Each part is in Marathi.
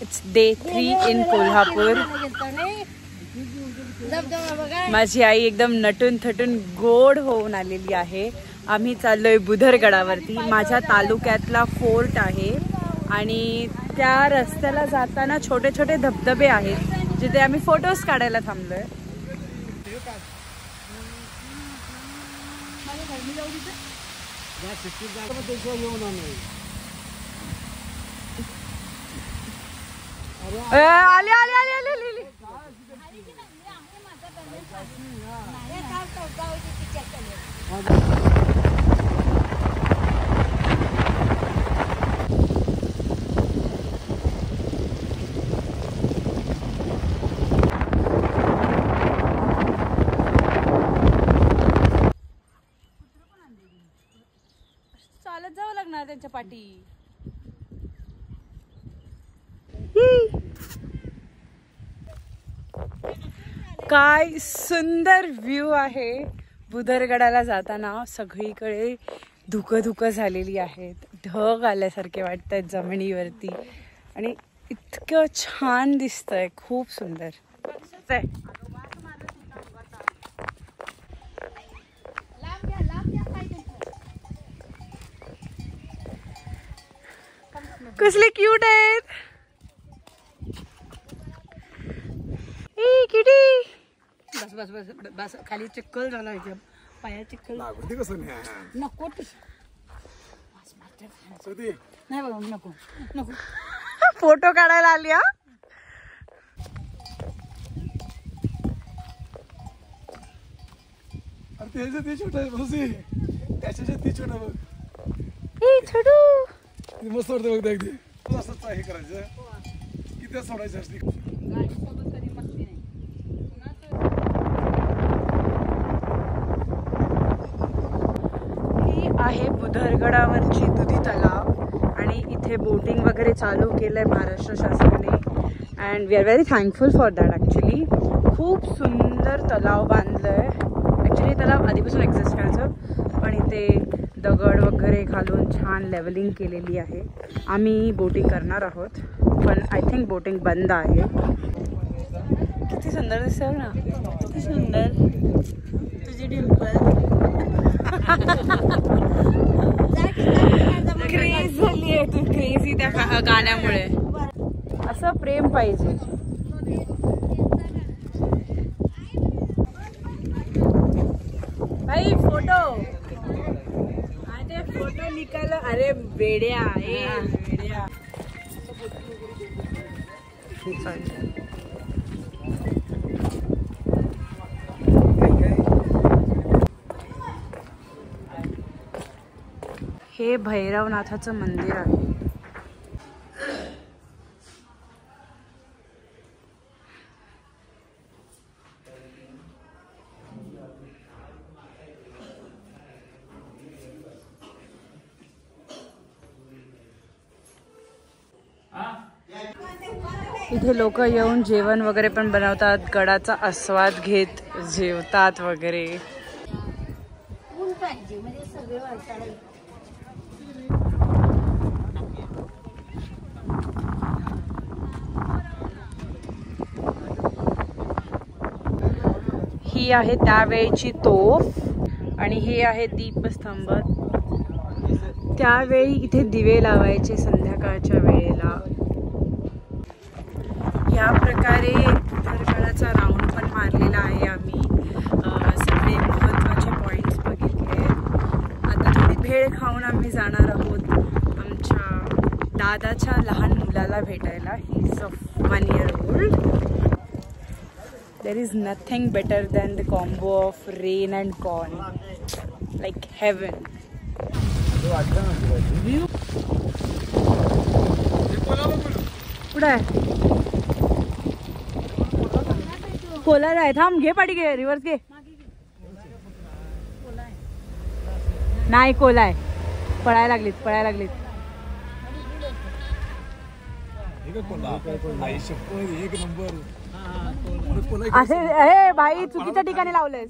It's day 3 in Kolhapur. माझी आई एकदम नटून थटून गोड होऊन आलेली आहे. आम्ही चाललोय बुधरगडावरती. माझ्या तालुक्यातला फोर्ट आहे आणि त्या रस्त्याला जाताना छोटे छोटे धबधबे आहेत जिथे आम्ही फोटोज काढायला थांबलोय. आले आले आले आले आले. चालत जावं लागणार त्यांच्या पाठी. काय सुंदर व्ह्यू आहे. बुधरगडाला जाताना सगळीकडे धुकं धुकं झालेली आहेत. ढग आल्यासारखे वाटतात जमिनीवरती आणि इतकं छान दिसतंय. खूप सुंदर. कसले क्यूट आहेत. किटी बस बस बस बस. खाली चिखल झाला पाया. चिखल नको नाही बाबा नको नको. फोटो काढायला आली. मस्त वाटतं बघ. अगदी असंच हे करायचं की त्या सोडायचं असते. ही आहे बुधरगडावरची दुधी तलाव आणि इथे बोटिंग वगैरे चालू केलंय महाराष्ट्र शासनाने and we are very thankful for that. Actually खूप सुंदर तलाव बांधलंय. ॲक्च्युली तलाव आधीपासून एक्झिस्ट करायचं पण इथे दगड वगैरे घालून छान लेवलिंग केलेली आहे. आम्ही बोटिंग करणार आहोत पण आय थिंक बोटिंग बंद आहे. किती सुंदर दिसतं ना. किती सुंदर तुझी डिंपल. क्रेज झाली आहे तू. क्रेझी त्या गाण्यामुळे. असं प्रेम पाहिजे. भाई फोटो फोटो निकाल. अरे बेड्या बेड्या. हे भैरवनाथाचं मंदिर आहे. इथे लोक येऊन जेवण वगैरे पण बनवतात. गडाचा आस्वाद घेत जेवतात वगैरे. ही आहे त्यावेळीची तोफ आणि हे आहे दीपस्तंभ. त्यावेळी इथे दिवे लावायचे संध्याकाळच्या वेळेला. या प्रकारे बुधरगडाचा राऊंड पण मारलेला आहे आम्ही. सगळे महत्त्वाचे पॉईंट्स बघितले. आता थोडी भेळ खाऊन आम्ही जाणार आहोत आमच्या दादाच्या लहान मुलाला भेटायला. He is 1 year old. There is nothing better than the combo of rain and corn. Like heaven. कुठे आहे? कोलार आहे. थांब घे पाठी घे. रिव्हर्स घे. नाही कोला आहे. पळायला लागलीत. असे हे बाई चुकीच्या ठिकाणी लावलंय.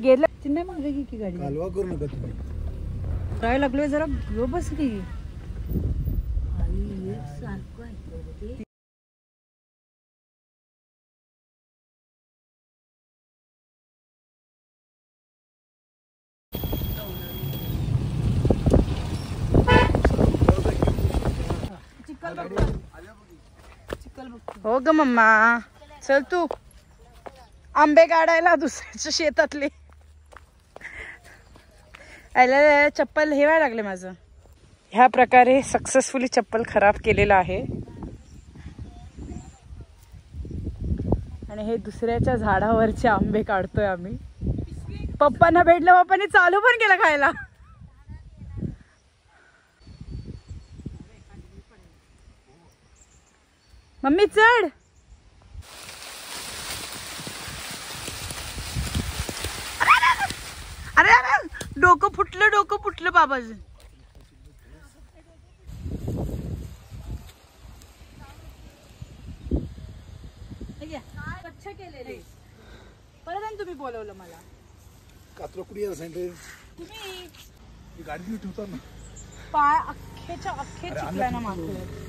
गेलं चिन्ह मागे की गाडी कालवा करू नका तुम्ही. काय लागलोय जरा बस की. हो ग मम्मा, चल तू आंबे काढायला दुसऱ्याच्या शेतातले. याला चप्पल हेवायला लागले माझं. ह्या प्रकारे सक्सेसफुली चप्पल खराब केलेलं आहे. आणि हे दुसऱ्याच्या झाडावरचे आंबे काढतोय आम्ही. पप्पांना भेटलं, पप्पांनी चालू पण केलं खायला. मम्मी चढ. अरे अरे डोकं फुटलं बाबाजी. परत तुम्ही बोलवलं मला. कात्रकुडी तुम्ही गाडी ठेवता ना, पाय अख्खेच्या अख्खे चिखला ना मागतो.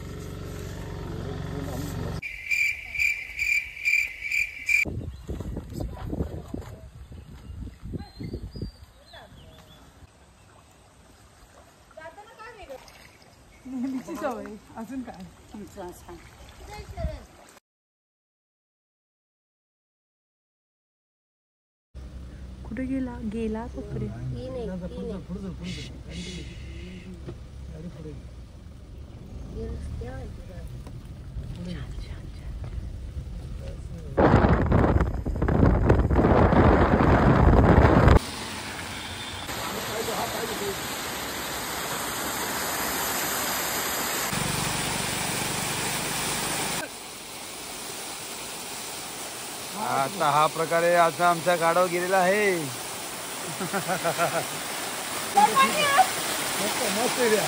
नेहमीची सवय. अजून काय कुठे गेला कुठे. आता हा प्रकारे आता आमच्या गाडावर गेलेला आहे. मस्त एरिया.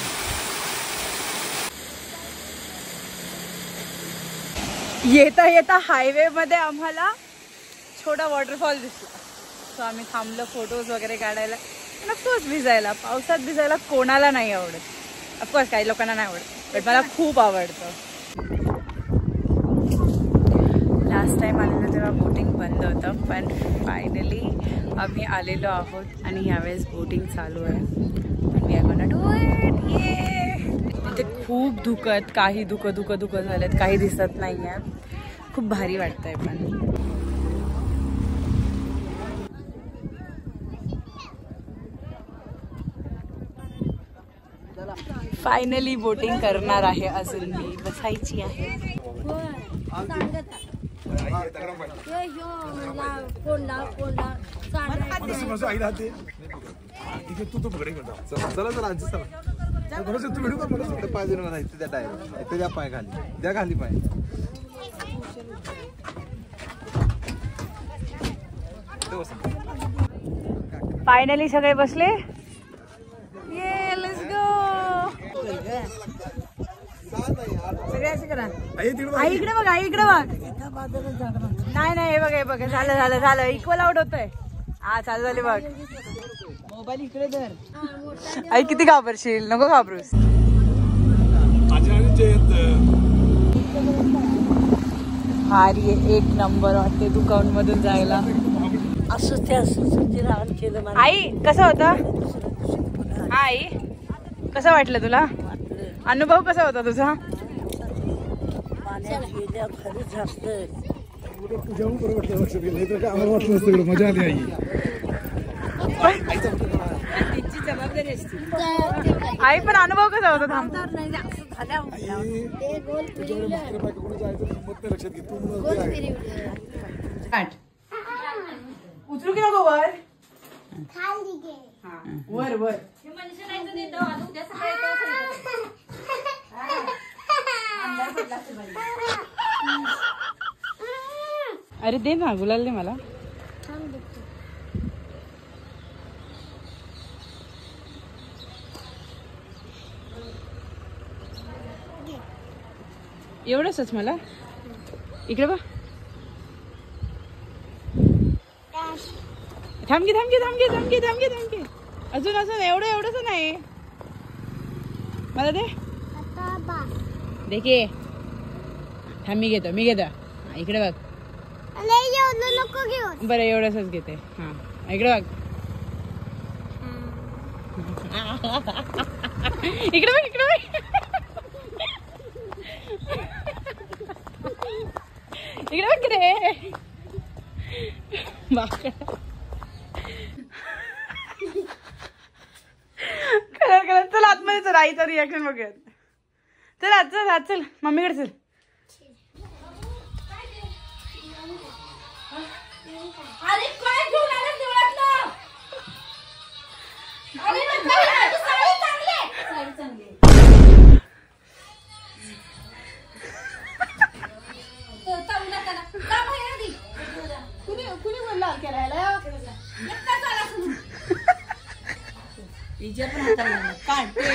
येता येता हायवे मध्ये आम्हाला छोटा वॉटरफॉल दिसला. सो आम्ही थांबलो फोटोज वगैरे काढायला. ऑफकोर्स भिजायला, पावसात भिजायला कोणाला नाही आवडत. ऑफकोर्स काही लोकांना नाही आवडत, बट मला खूप आवडतं. लास्ट टाइम आलेलं तेव्हा बोटिंग बंद होतं, पण फायनली आम्ही आलेलो आहोत आणि यावेळेस बोटिंग चालू आहे. We are gonna do it. इथे खूप धुकत, काही धुकं झालेत, काही दिसत नाही आहे. खूप भारी वाटतंय. पण फायनली बोटिंग करणार आहे. अजून मी बसायची आहे. फायनली सगळे बसले. ये लेट्स गो. सगळे असे करा. आई इकडे बघ, आई इकडे बघ. नाही हे बघ झालं इक्वल आउट होतंय. हा चालू झाले बघ. मोबाईल इकडे धर. आई किती घाबरशील, नको घाबरूस. भारी आहे, एक नंबर वाटते दुकान मधून जायला. आई कसं होतं? आई कसं वाटलं तुला? अनुभव कसा होता तुझा? मजा आली. आई पण अनुभव कसा होता? उचलू की नको वर? वर वर. अरे दे ना, गुलाल दे मला. एवढंच मला. इकडे बघ. थांबगे. अजून एवढंच नाही. मला दे. देखी थांब, मी घेतो. इकडे बघ. बरं एवढंच घेते. हा इकडे बघ. इकडे बघ. Colour colour. चल आतमध्ये चल, आईचा रिॲक्शन बघूयात. चल आज चल, आज चल मम्मीकडे चल. कुणी बोलला केलायला काढते.